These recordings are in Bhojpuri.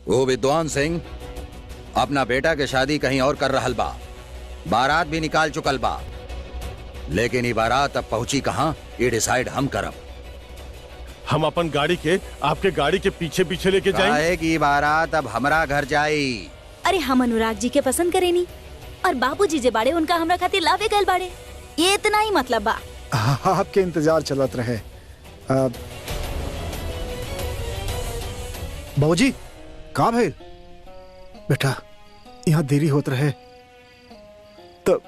वो विद्वान सिंह अपना बेटा के शादी कहीं और कर रहल बा, बारात भी निकाल चुकल बा, लेकिन ये बारात अब पहुंची कहाँ ये डिसाइड हम करब। हम अपन गाड़ी के आपके गाड़ी के पीछे पीछे लेके जाएंगे कि बारात अब हमारा घर जाई। अरे हम अनुराग जी के पसंद करेनी और बाबूजी जे बाड़े उनका हमरा खातिर लावे गए बाड़े, ये इतना ही मतलब बा। आपके इंतजार चलत रहे। बाबूजी कहाँ भइल? बेटा यहाँ देरी होत रहे तब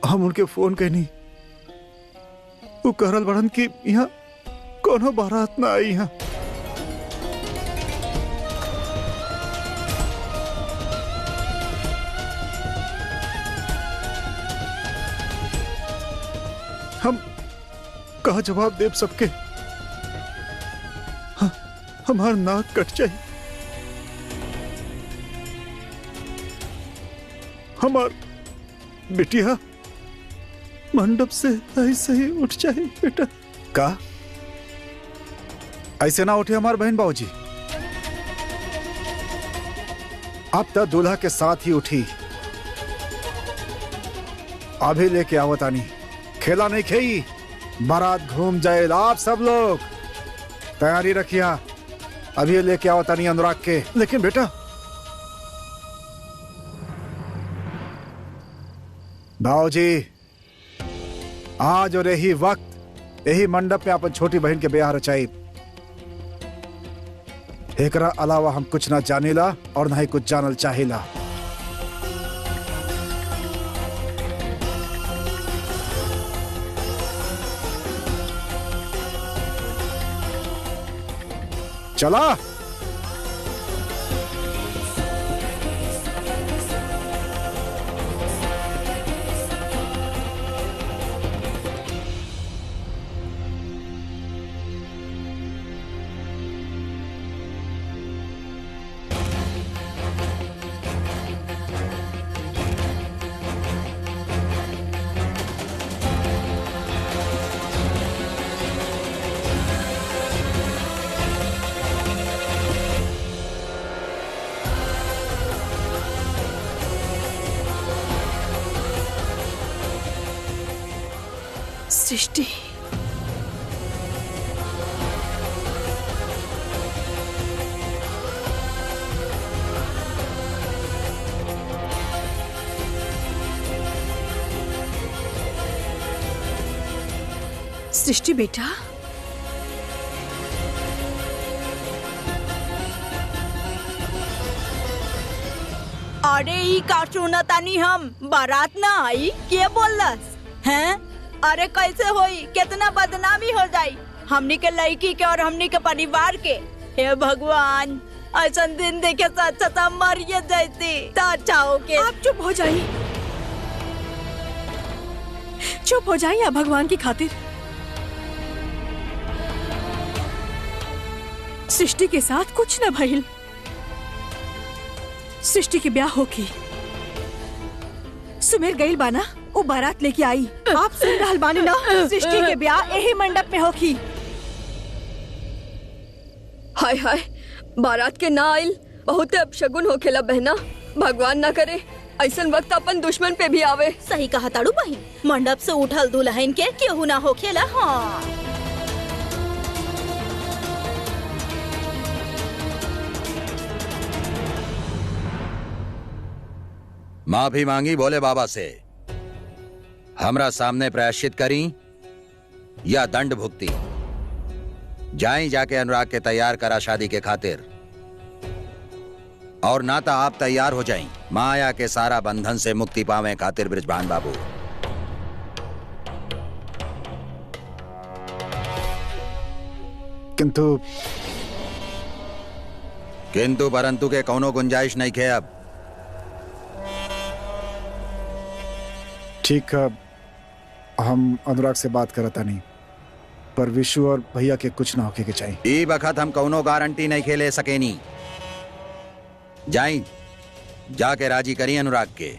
हम उनके फोन कहनी, वो कहल बड़न कि यहाँ कोनो बारात ना आई। यहाँ हम कहा जवाब देव सबके? हमार नाक कट जाए, हमार बिटिया मंडप से ऐसे ही उठ जाए। बेटा का ऐसे ना उठे हमार बहन बाबूजी, अब तक दूल्हा के साथ ही उठी। अभी लेके आवतानी, खेला नहीं खेई, बारात घूम जाए। आप सब लोग तैयारी रखिया, अभी लेके आवतानी अनुराग के। लेकिन बेटा बाबूजी आज और यही वक्त यही मंडप में अपन छोटी बहन के ब्याह रचाई। एकरा अलावा हम कुछ ना जानेला और ना ही कुछ जानल चाहेला। चला सृष्टि। सृष्टि बेटा, अरे ई का सुनतानी हम, बारात ना आई के बोलस हैं? अरे कैसे होई, कितना बदनामी हो जाई हमनी के लड़की के और हमनी के परिवार के। हे भगवान, ऐसा दिन देखे तो अच्छा था मरिए जाती तो अच्छा हो के। आप चुप हो जाइए, चुप हो जाइए भगवान की खातिर। सृष्टि के साथ कुछ न भइल, सृष्टि के ब्याह होगी। सुमेर गईल बाना, वो बारात लेके आई। आप सुन रहल बानी ना? सृष्टि के ब्याह यही मंडप में होगी। हाय हाय, बारात के ना आइल बहुत अपशगुन होखेला बहना। भगवान ना करे ऐसन वक्त अपन दुश्मन पे भी आवे। सही कहा ताड़ू बहन, मंडप से उठल दुल्हन के केहू ना होखेला। हाँ माफी मांगी भोले बाबा से, हमरा सामने प्रायश्चित करी या दंड भुगती। जाएं जाके अनुराग के तैयार करा शादी के खातिर, और ना तो आप तैयार हो जाएं माया के सारा बंधन से मुक्ति पावे खातिर ब्रिजभान बाबू। किंतु परंतु के कौनो गुंजाइश नहीं खे अब। ठीक है, हम अनुराग से बात करता नहीं, पर विशु और भैया के कुछ ना होके के चाहिए। ई बखत हम कौनो गारंटी नहीं खेले सकेनी। जाई जाके राजी करी अनुराग के।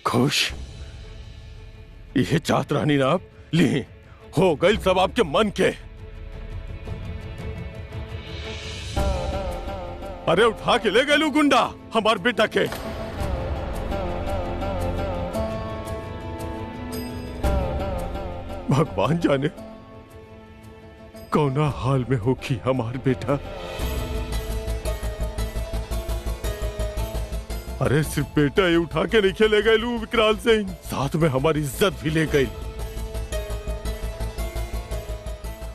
खुश ये चाहत रहनी ना आप ली, हो गई सब आपके मन के। अरे उठा के ले गए गुंडा हमार बेटा के। भगवान जाने कौना हाल में होगी हमार बेटा। अरे सिर्फ बेटा ये उठा के नहीं ले गए विकराल सिंह, साथ में हमारी इज्जत भी ले गई।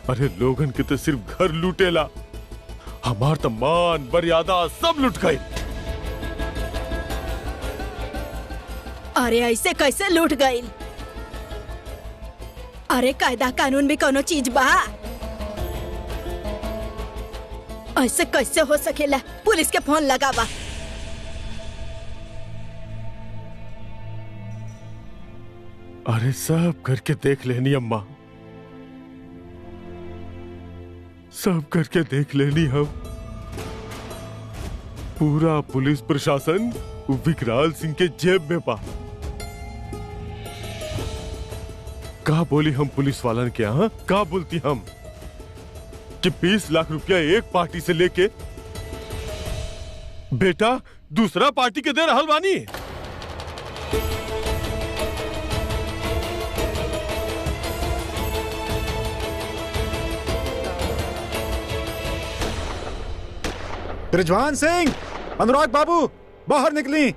अरे लोगन के तो सिर्फ घर लूटेला, हमार तो मान मर्यादा सब लुट गई। अरे ऐसे कैसे लूट गई? अरे कायदा कानून भी कोनो चीज बा? ऐसे कैसे हो सकेला? पुलिस के फोन लगावा। अरे सब करके देख लेनी अम्मा, सब करके देख लेनी हम। पूरा पुलिस प्रशासन विकराल सिंह के जेब में पा। का बोली हम पुलिस वालन के यहाँ, का बोलती हम कि 20 लाख रुपया एक पार्टी से लेके बेटा दूसरा पार्टी के दे रहल बानी। रिजवान सिंह, अनुराग बाबू बाहर निकली।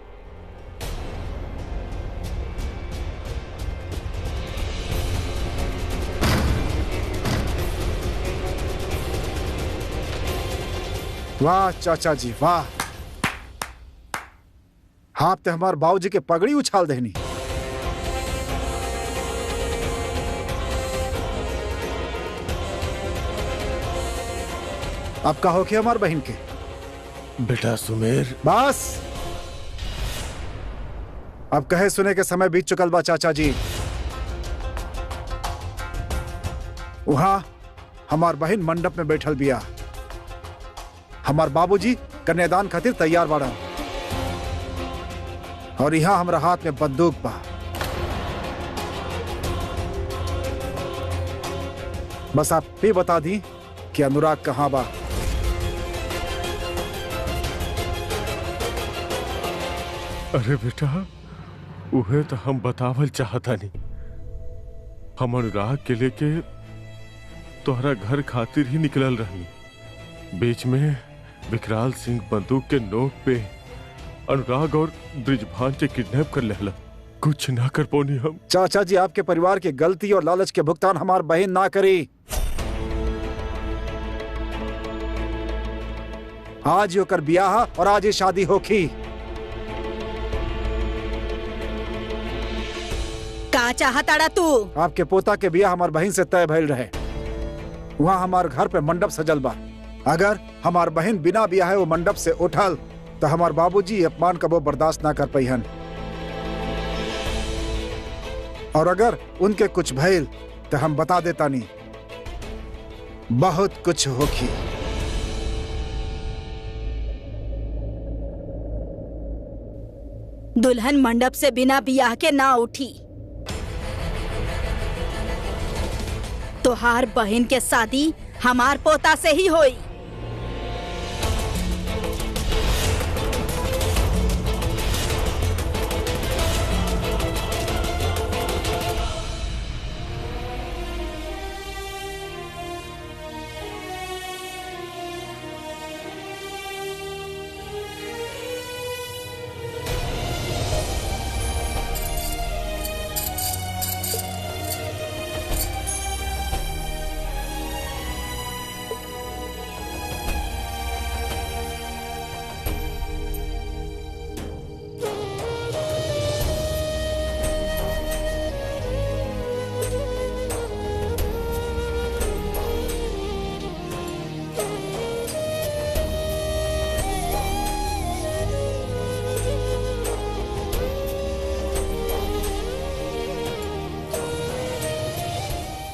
वाह चाचा जी वाह, आप तो हमारे बाबूजी के पगड़ी उछाल देनी। अब कहो कि हमारे बहन के बेटा सुमेर, बस अब कहे सुने के समय बीत चुकल बा चाचा जी। वहां हमार बहन मंडप में बैठल बिया, हमार बाबूजी कन्यादान खातिर तैयार बाड़ा, और यहाँ हमारा हाथ में बंदूक बा। बस आप भी बता दी कि अनुराग कहाँ बा। अरे बेटा उहे तो हम बतावल चाहता नहीं। हम अनुराग के लेके तोहरा घर खातिर ही निकलल रही, बीच में विकराल सिंह बंदूक के नोक पे अनुराग और ब्रिजभान के किडनैप कर लेला। कुछ ना कर पौनी हम। चाचा जी आपके परिवार की गलती और लालच के भुगतान हमार बहन ना करी। आज यो कर ब्याह और आज ही शादी होखी। का चाहताड़ा तू? आपके पोता के ब्याह हमार बहन से तय भइल रहे, वहाँ हमार घर पे मंडप सजल बा। अगर हमार बहन बिना ब्याह वो मंडप से उठल तो हमार बाबूजी अपमान कबो बर्दाश्त ना कर पाईहन, और अगर उनके कुछ भइल तो हम बता देता नहीं, बहुत कुछ होखी। दुल्हन मंडप से बिना ब्याह के ना उठी। तोहार बहन के शादी हमार पोता से ही होई।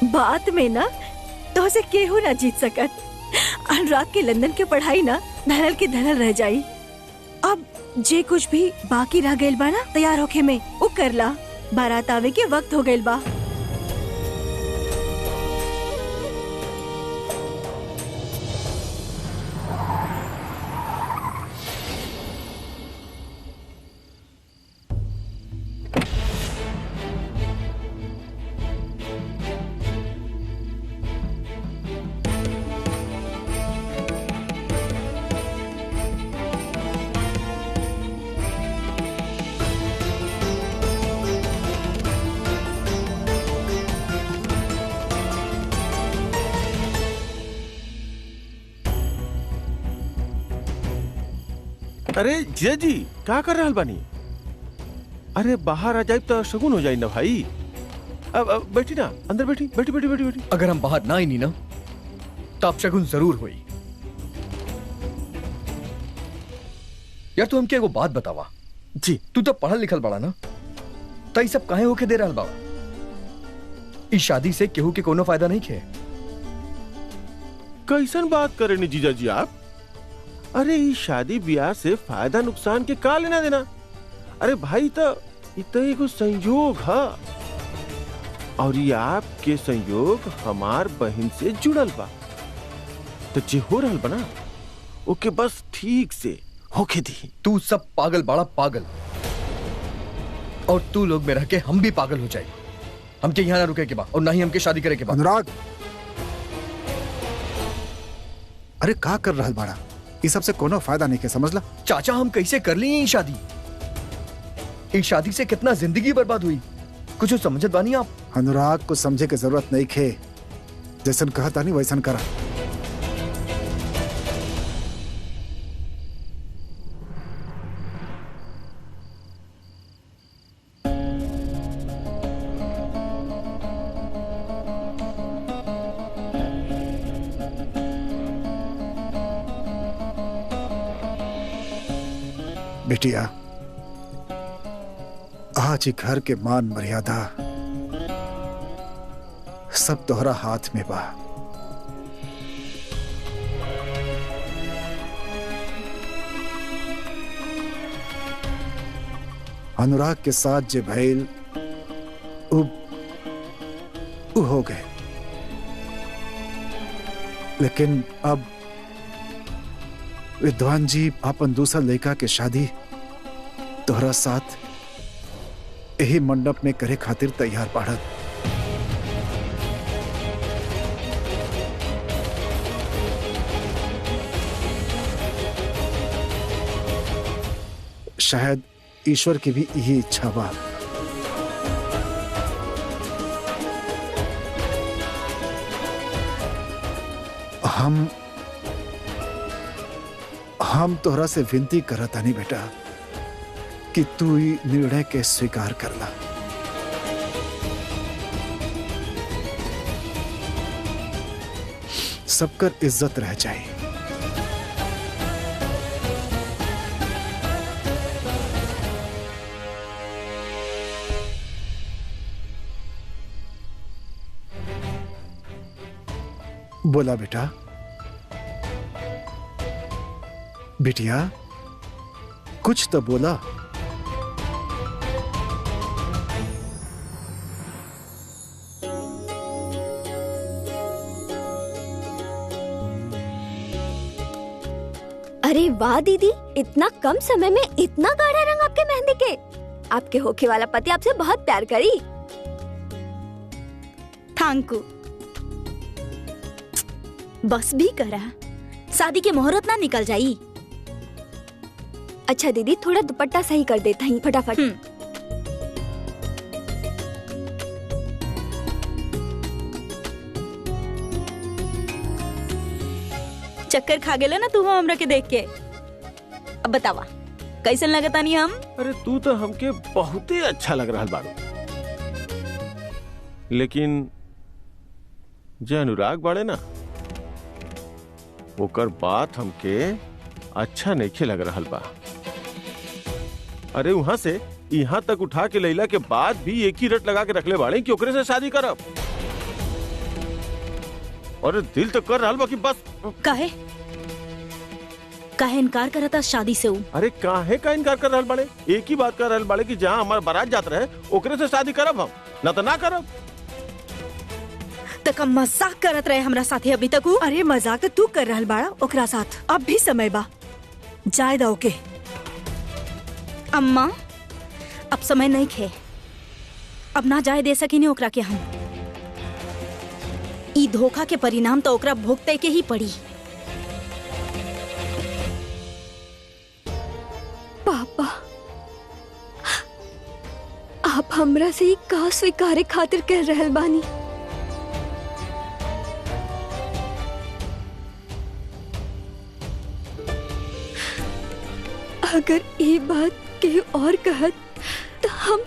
बात में ना तो से केहू ना जीत सकत। अनुराग के लंदन के पढ़ाई ना धनल के धनल रह जाई। अब जे कुछ भी बाकी रह गइल बा ना तैयार होके में वो करला। बारात आवे के वक्त हो गइल बा। अरे जीजा जी क्या कर रहा बानी? अरे बाहर आ जाए तो शगुन हो जाए ना भाई। अब बैठी ना, अंदर बैठी बैठी बैठी बैठी बैठी। अगर हम बाहर ना ही नहीं ना तो आप शगुन जरूर हुई। यार तू हमके एगो बात बतावा। जी तू तो पढ़ल लिखल बड़ा ना, तो ये सब काहे होके दे रहल बाबा? इस शादी से केहू के कोनो फायदा नहीं खे। कैसन बात करे नी जीजा जी आप? अरे इस शादी ब्याह से फायदा नुकसान के का लेना देना? अरे भाई तो एगो संयोग है, और ये आपके संयोग हमार बहन से जुड़ल बा। तो जे हो रहल बना ओके बस ठीक से होके दी। तू सब पागल बड़ा पागल, और तू लोग में रह के हम भी पागल हो जाए। हमके यहाँ ना रुके के बाद और ना ही हमके शादी करे के बाद। अनुराग, अरे का कर रहा बाड़ा? इस सबसे कोनो फायदा नहीं के, समझ ला। चाचा हम कैसे कर ली ये शादी? इस शादी से कितना जिंदगी बर्बाद हुई, कुछ समझत बानी आप? अनुराग को समझे के जरूरत नहीं खे, जैसन कहता नहीं वैसन करा। बेटिया, आज ही घर के मान मर्यादा सब तोहरा हाथ में बा। अनुराग के साथ जे भइल उ हो गए, लेकिन अब विद्वान जी अपन दूसरा लड़का के शादी तोहरा साथ यही मंडप में करे खातिर तैयार बाड़न। शायद ईश्वर की भी यही इच्छा बा। हम तोहरा से विनती करत हनी बेटा कि तू ही निर्णय के स्वीकार करला। सबकर इज्जत रह जाए। बोला बेटा। बिटिया कुछ तो बोला। अरे वाह दीदी, इतना कम समय में इतना गाढ़ा रंग आपके मेहंदी के। आपके होखे वाला पति आपसे बहुत प्यार करी। Thank you. बस भी करा, शादी के मुहूर्त ना निकल जाई। अच्छा दीदी, थोड़ा दुपट्टा सही कर देता ही फटाफट। चक्कर खा गेला ना तू हमरा के देख के। अब बतावा कैसन लगता नहीं हम? अरे तू तो हमके बहुत ही अच्छा लग रहा बाड़ू, लेकिन जे अनुराग बाड़े ना ओकर बात हमके अच्छा नहीं लग रहा बा। अरे वहां से यहाँ तक उठा के लैला के बाद भी एक ही रट लगा के रखले बाड़े कि ओकरे से शादी करब। और दिल तो कर रहा बा कि बस काहे काहे इनकार करता शादी से? अरे काहे का इनकार कर रहा बाड़े? एक ही बात कर रहा बाड़े कि जहाँ हमारा बारात जात रहे ओकरे से शादी करब हम, ना तो ना करब। तक मजाक करत रहे हमरा साथे अभी तक। अरे मजाक तो तू कर रहल बाड़ा ओकरा साथ। अब भी समय बा, जाए दो के। अम्मा अब समय नहीं खे, अब ना जाए दे सकी नहीं ओकरा के हम। ई धोखा के परिणाम तो ओकरा भुगते के ही पड़ी। पापा, आप हमरा से ही का स्वीकारे खातिर कह रहल बानी? अगर ये बात के और कहत तो हम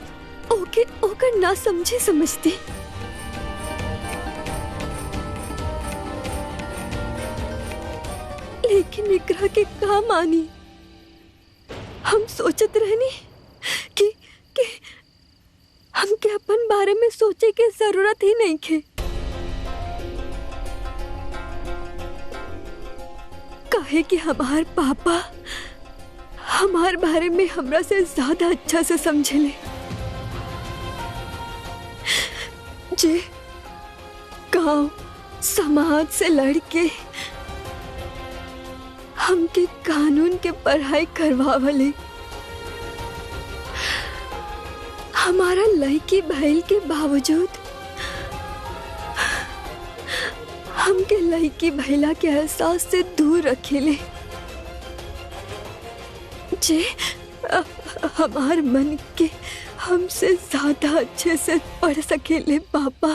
ओके ओकर ना समझे समझते। लेकिन एकरा के का मानी। हम सोचत रहनी कि हमके अपन बारे में सोचे के जरूरत ही नहीं थे। काहे कि हमार पापा हमार बारे में हमरा से ज्यादा अच्छा से समझेले। जे गांव समाज से लड़के हमके कानून के पढ़ाई करवावले। हमारा लड़की भइल के बावजूद हमके लड़की भइला के एहसास से दूर रखेले। जे हमार मन के हमसे ज्यादा अच्छे से पढ़ सकेले पापा।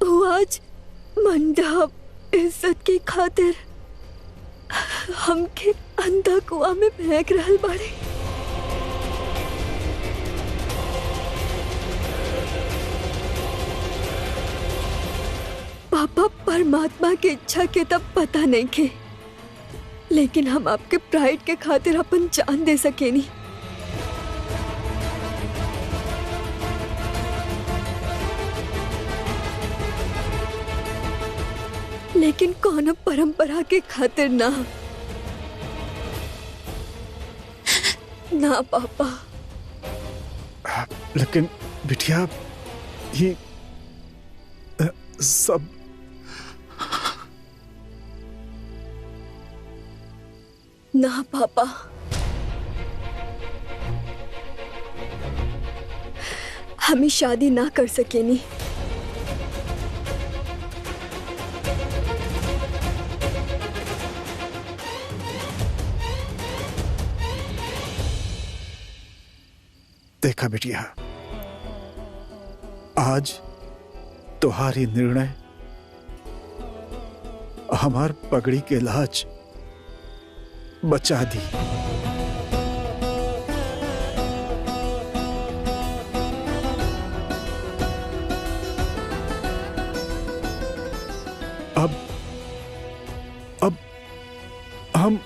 वो आज मंडप इज्जत की खातिर हमके अंधा कुआं में फेंक रहल बाड़े। पापा परमात्मा की इच्छा के तब पता नहीं के, लेकिन हम आपके प्राइड के खातिर अपन जान दे सके नहीं। लेकिन कौन परंपरा के खातिर ना ना पापा। लेकिन बिटिया ये सब ना पापा, हम शादी ना कर सके नहीं। देखा बिटिया, आज तुम्हारी निर्णय हमार पगड़ी के लाज बचा दी। अब हम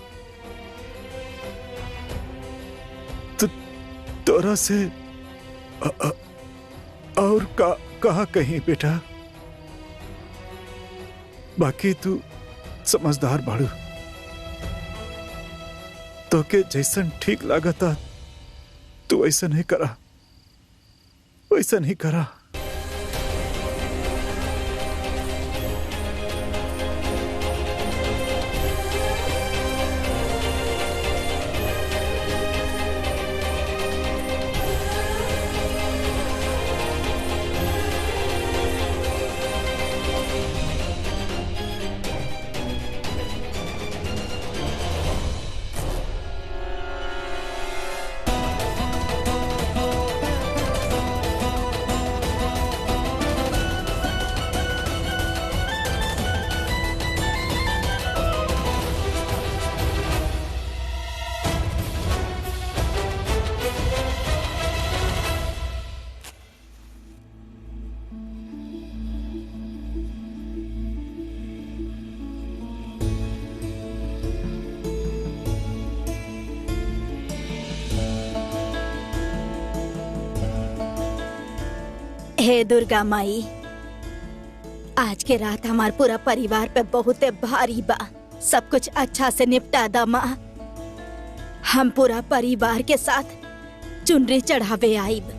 तोरा से और कहा कहीं बेटा। बाकी तू समझदार बाड़ू, तो के जैसन ठीक लागता तू ऐसा नहीं करा, वैसा नहीं करा। हे दुर्गा माई, आज के रात हमार पूरा परिवार पे बहुत भारी बा। सब कुछ अच्छा से निपटा दा माँ। हम पूरा परिवार के साथ चुनरी चढ़ावे आईब।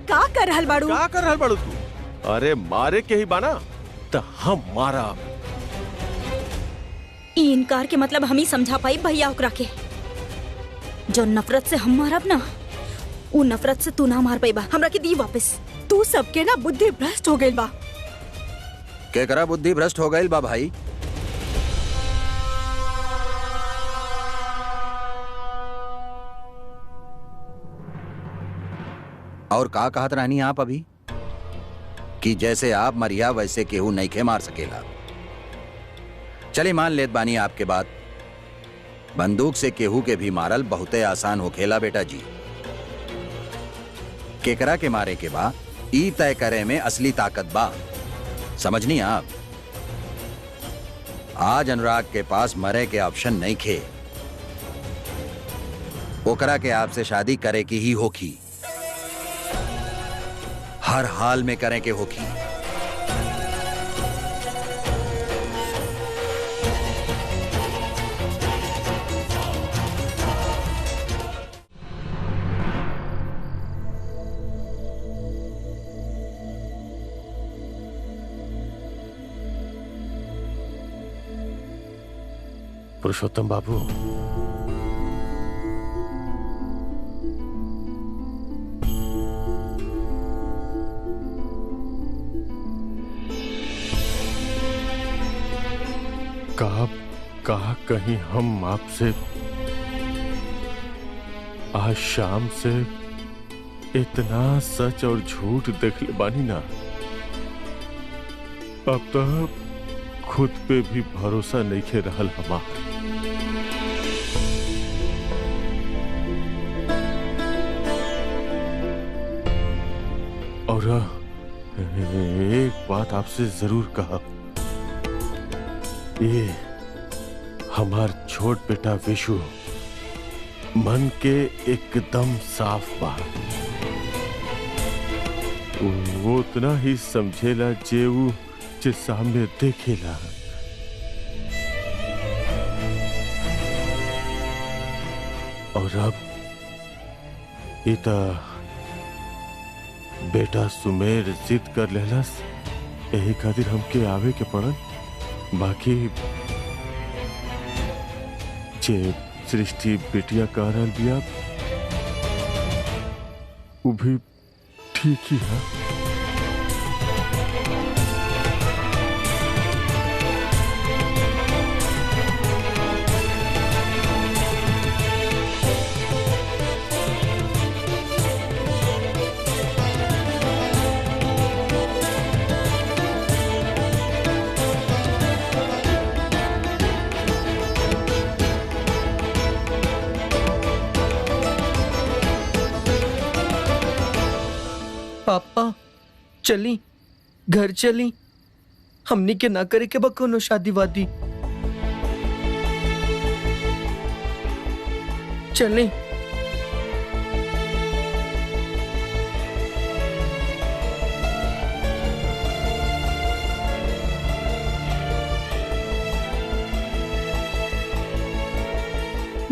का कर रहल बाड़ू? का कर रहल बाड़ू तू? अरे मारे के ही बाना तो हम मारा। इनकार के मतलब हम ही समझा पाई भैया ओकरा के। जो नफरत से हम मारब ना, उ नफरत से तू ना मार पाइबा। हमरा के दी वापस। तू सबके ना बुद्धि भ्रष्ट हो गइल बा। केकरा बुद्धि भ्रष्ट हो गई बा भाई? और का कहत रहनी आप अभी कि जैसे आप मरिया वैसे केहू नइखे मार सकेला। चलिए मान लेत बानी आपके बात। बंदूक से केहू के भी मारल बहुते आसान होखेला बेटा जी। केकरा के मारे के बा ई तय करे में असली ताकत बा, समझनी आप? आज अनुराग के पास मरे के ऑप्शन नहीं खे। ओकरा के आपसे शादी करे की ही होखी, हर हाल में करें के होखी। पुरुषोत्तम बाबू, कहा कहीं हम आपसे आज शाम से इतना सच और झूठ देख ले बानी ना, अब तो खुद पे भी भरोसा नहीं खे रहल हमार। और एक बात आपसे जरूर कहा, ये हमार छोट बेटा विशु मन के एकदम साफ बा। वो उतना ही समझेला जे सामने देखेला। और अब इता बेटा सुमेर जिद कर लेलस, यही खातिर हमके आवे के पड़ल। बाकी जे सृष्टि बेटिया कह रहल बिया वो भी ठीक ही है। पापा चली, घर चली, हमनी के ना करे के बा कोनो शादी वादी। चली।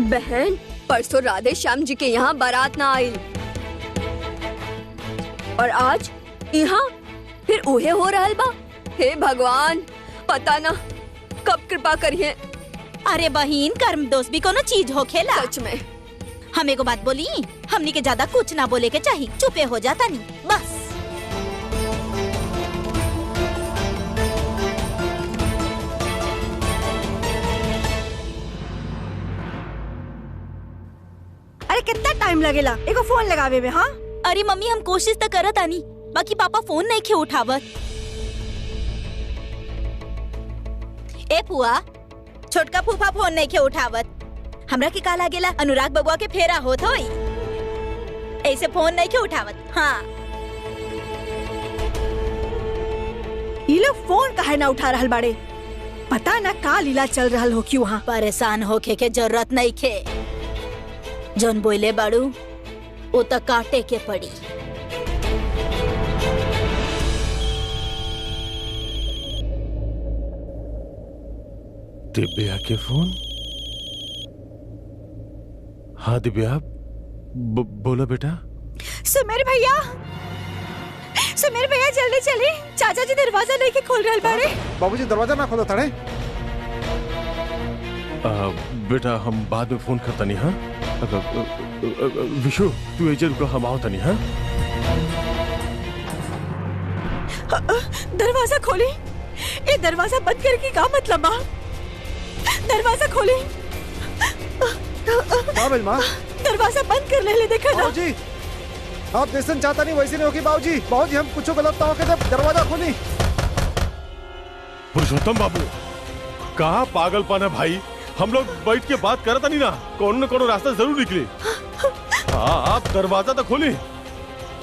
बहन, परसों राधे श्याम जी के यहाँ बारात ना आई और आज यहाँ फिर उहे हो रहल बा। हे भगवान, पता ना कब कृपा करिए। अरे बहिन, कर्म दोष भी कोनो चीज होखेला। सच में हम एगो बात बोली, हमनी के ज्यादा कुछ ना बोले के चाहिए, चुपे हो जाता नहीं बस। अरे कितना टाइम लगेला एगो फोन लगावे में? हाँ अरे मम्मी, हम कोशिश तो करत आनी, बाकी पापा फोन नहीं खे उठावत। ए पुआ, छोटका फूफा फोन नहीं खे उठावत। हमरा के काला गेला अनुराग बबुआ के फेरा होत होई, ऐसे फोन नहीं खे उठावत। हाँ, ये लोग फोन काहे ना उठा रहल बाड़े? पता ना का लीला चल रहल हो क्यों। वहाँ परेशान होके के जरूरत नहीं खे। जौन बोले बाड़ू वो तो काटे के पड़ी। दिव्या के फोन? हाँ दिव्या, बोलो बेटा। सुमेर भैया, सुमेर भैया जल्दी चली, चाचा जी दरवाजा नहीं के खोल रहल बाड़े। बाबूजी दरवाजा ना खोलो ताड़े। बेटा हम बाद में फोन करता नहीं। हाँ विशु तू एजेंट को हम आओ तनी हाँ? दरवाजा खोली। ये दरवाजा बंद करके का मतलब माँ? दरवाजा खोली। बाबल माँ दरवाजा बंद कर ले देखा ना। बाबूजी आप जैसन चाहता नहीं वैसे नहीं होगी बाबूजी। बाबूजी हम कुछ गलत ना होके दरवाजा खोली। पुरुषोत्तम बाबू कहाँ पागलपन है भाई? हम लोग बैठ के बात करता नहीं ना, कौन न कौन रास्ता जरूर निकले। हाँ आप दरवाजा तो खोली।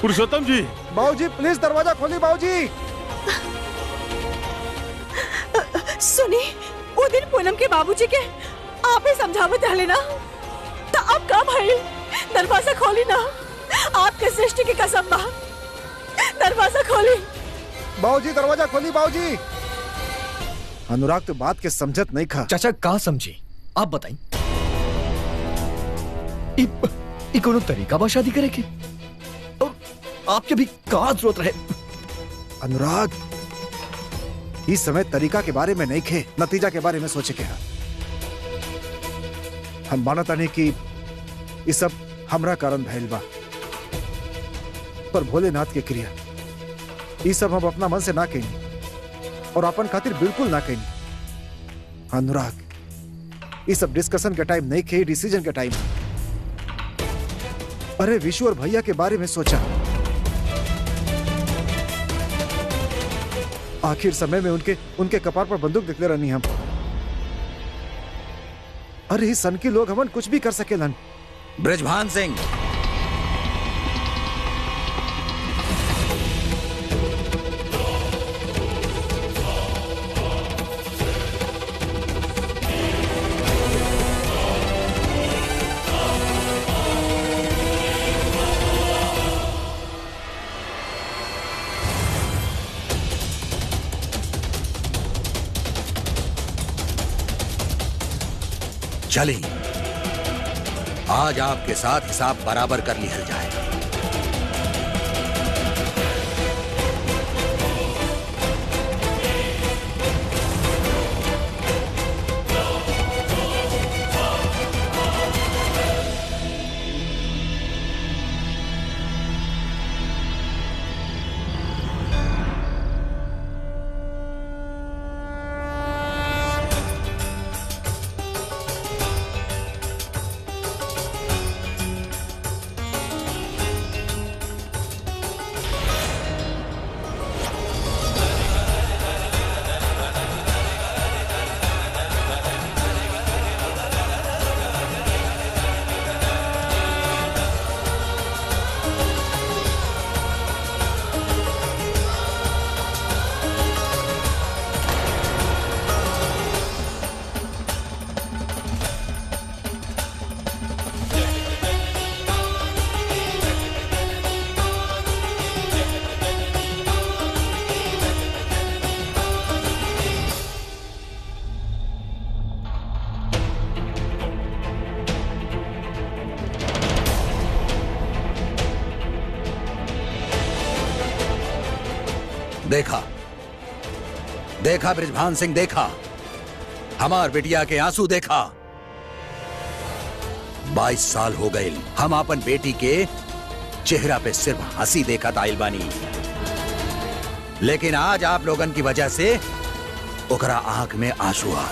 पुरुषोत्तम जी बाबूजी प्लीज दरवाजा खोली बाबूजी। सुनी वो दिन पूनम के बाबूजी के आप ही समझावत रहे ना, तो अब का भाई दरवाजा खोली ना। आपके सृष्टि की कसम बा, दरवाजा खोली। बाबूजी दरवाजा खोली बाबूजी। अनुराग तो बात के समझत नहीं खा। चाचा कहाँ समझे आप बताई? कोनो तरीका बा शादी करे के? और आपके भी कहाँ जरूरत रहे? अनुराग इस समय तरीका के बारे में नहीं खे, नतीजा के बारे में सोचे के। हम मानता नहीं कि ये सब हमरा कारण भइल बा, पर भोलेनाथ के क्रिया ये सब हम अपना मन से ना कहीं और अपन खातिर बिल्कुल ना कहीं। अनुराग ये सब डिस्कशन के टाइम नहीं खे, डिसीजन के टाइम। अरे विशु और भैया के बारे में सोचा। आखिर समय में उनके कपार पर बंदूक दिखले रहनी हम। अरे इस सन के लोग हमन कुछ भी कर सकेलन। ब्रिजभान सिंह चलिए आज आपके साथ हिसाब बराबर कर लिया जाएगा। देखा देखा ब्रिजभान सिंह, देखा हमार बिटिया के आंसू देखा। 22 साल हो गए हम अपन बेटी के चेहरा पे सिर्फ हंसी देखा आइल बानी, लेकिन आज आप लोगन की वजह से ओकरा आंख में आंसू आ।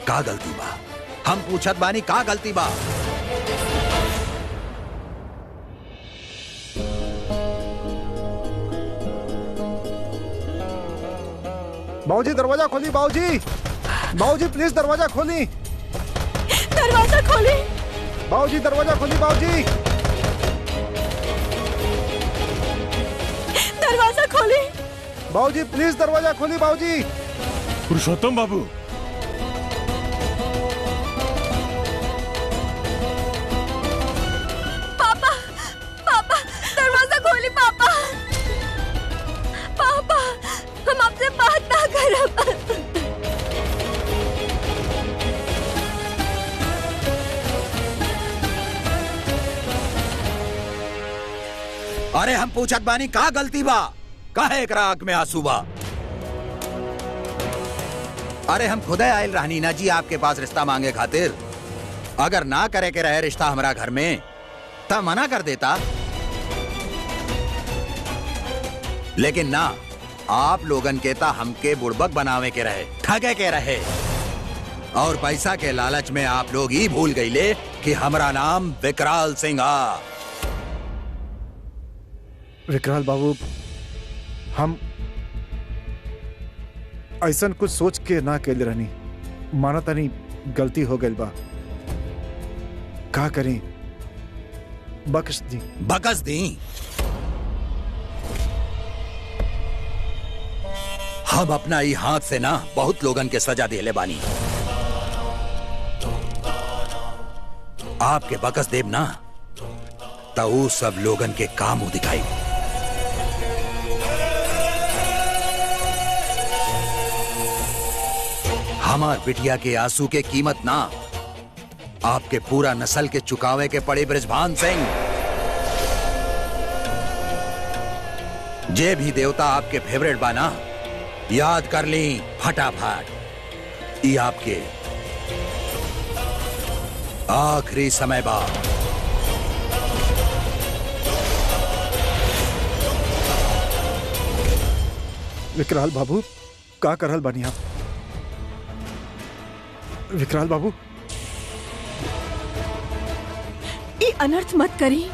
का गलती बा? हम पूछत बानी का गलती बा? बाबूजी दरवाजा खोली। बाबूजी बाबूजी प्लीज दरवाजा खोली। दरवाजा खोली। बाबूजी दरवाजा खोली। बाबूजी दरवाजा खोली। बाबूजी प्लीज दरवाजा खोली। बाबूजी पुरुषोत्तम बाबू पापा पापा दरवाजा खोली। पापा पापा हम आपसे बात ना करब। अरे हम पूछत बानी का गलती बा? काहे एकरा आंख में आंसू बा? अरे हम खुदे आयल रहनी ना जी आपके पास रिश्ता मांगे खातिर। अगर ना करे के रहे रिश्ता हमारा घर में तब मना कर देता, लेकिन ना, आप लोगन के ता हमके बुड़बक बनावे के रहे, ठगे के रहे, और पैसा के लालच में आप लोग ही भूल गईले कि हमारा नाम विकराल सिंह आ। विकराल बाबू, हम ऐसन कुछ सोच के ना कैले रहनी, माना तनी गलती हो गई बा, का करें, बख्श दी। बकस दी? हम अपना ही हाथ से ना बहुत लोगन के सजा देले बानी, आपके बकस देव ना तो वो सब लोगन के काम दिखाई। हमार बिटिया के आंसू के कीमत ना आपके पूरा नस्ल के चुकावे के पड़े। बृजभान सिंह, जे भी देवता आपके फेवरेट बाना याद कर ली फटाफट, ये आपके आखिरी समय बा। विकराल बाबू, का करल बानी आप? विकराल बाबू, ये अनर्थ मत करी।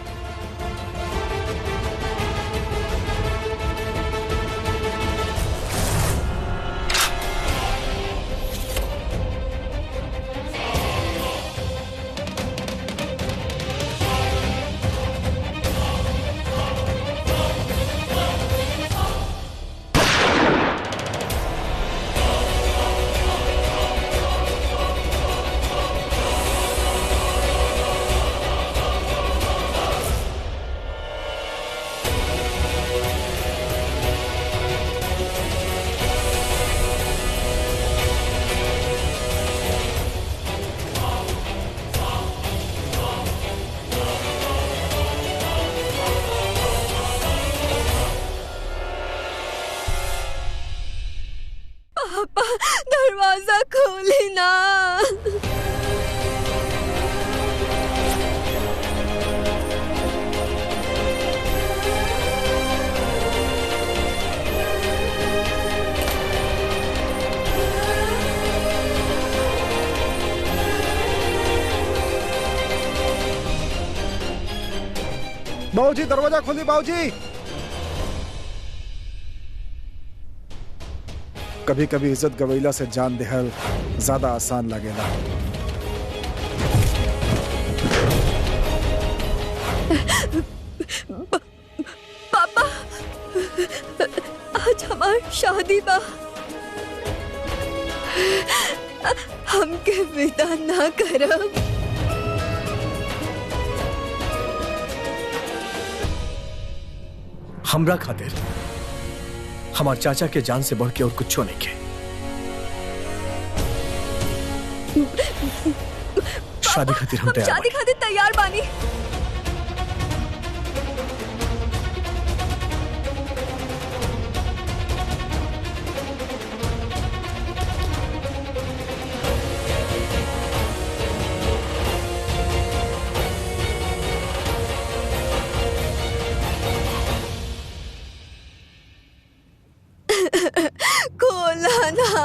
पापा, दरवाजा खोली ना। बाबूजी दरवाजा खोली, बाबूजी। कभी कभी इज्जत गवैला से जान देहल ज्यादा आसान लगेला। पापा, आज हमार शादी बा, हमके विदा ना करब। हमरा खातिर हमार चाचा के जान से बढ़ के और कुछ नहीं के। शादी खातिर हम तैयार शादी खातिर तैयार बानी। खोला ना।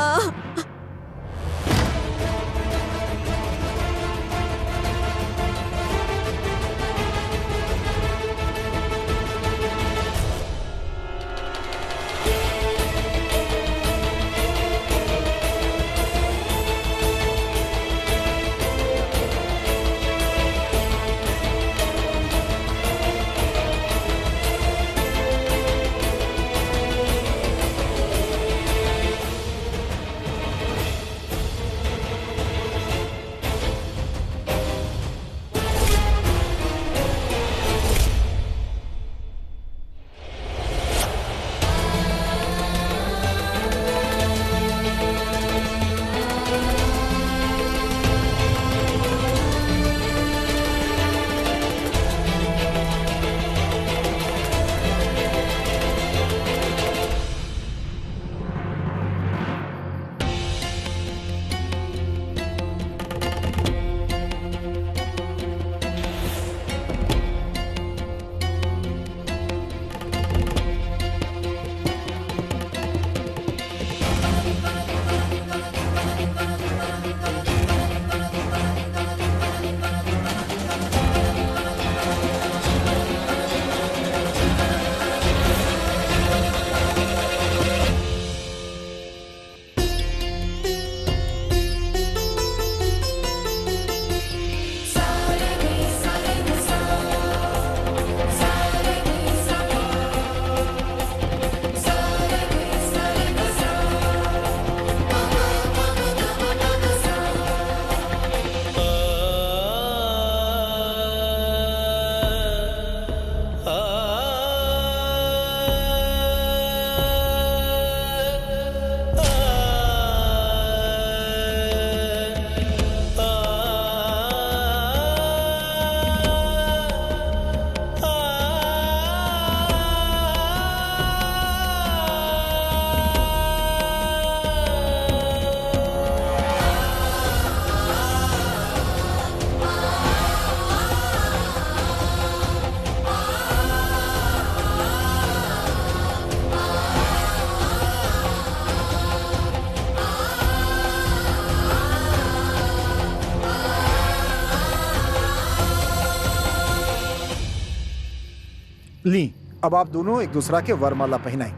ली अब आप दोनों एक दूसरा के वरमाला पहनाएं।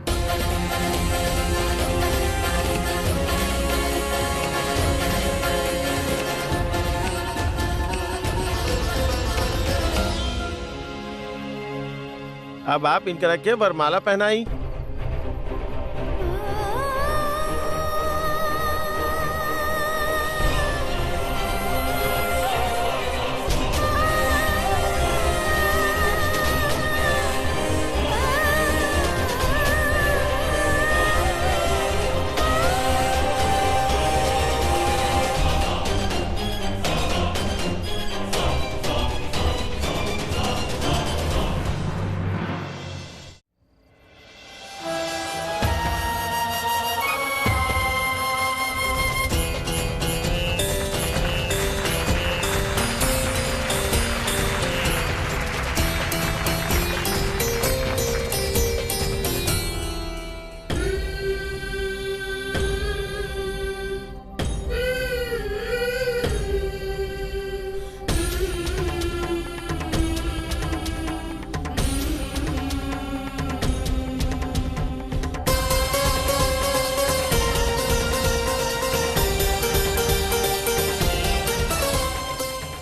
अब आप इनकरा के वरमाला पहनाई।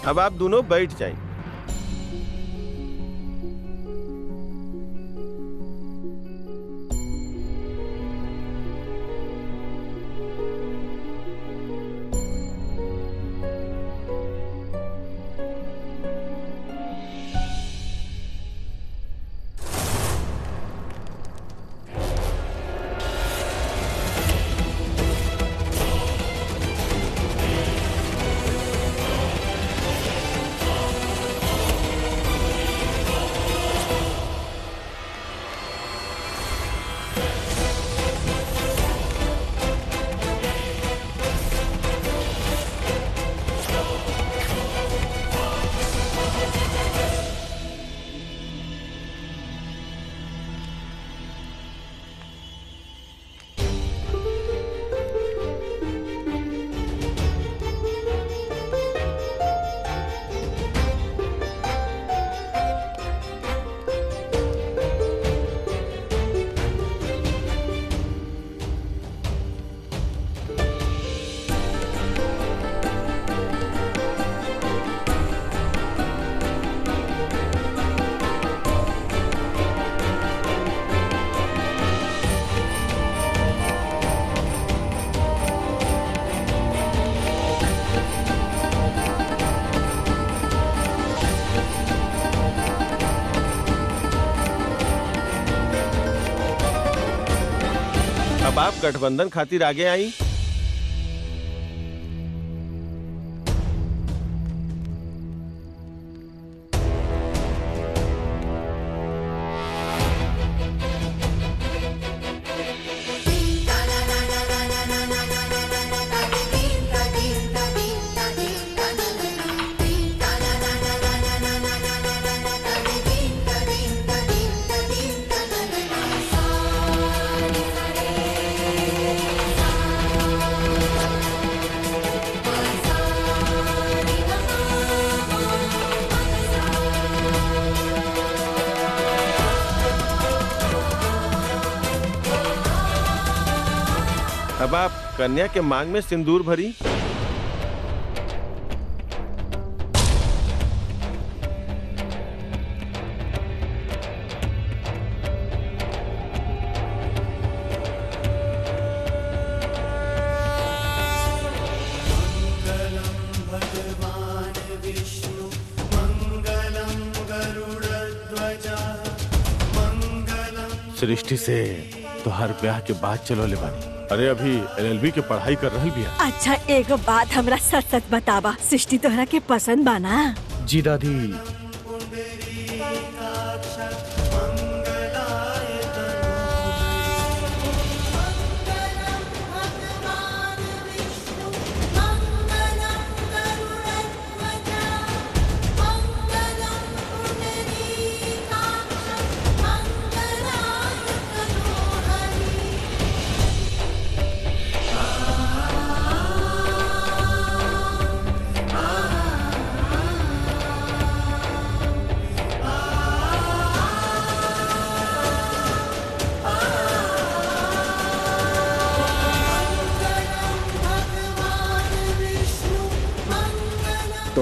अब आप दोनों बैठ जाएं। अब आप गठबंधन खातिर आगे आई। अब आप कन्या के मांग में सिंदूर भरी। सृष्टि से तोहार ब्याह के बाद चलो ले बानी। अरे अभी LLB के पढ़ाई कर रही भी है। अच्छा एगो बात हमरा सच सच बतावा, सृष्टि तोहरा के पसंद बाना? जी दादी।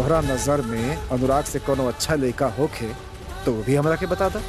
तोहरा नजर में अनुराग से कोनो अच्छा लड़का होखे तो वो भी हमरा के बता दा।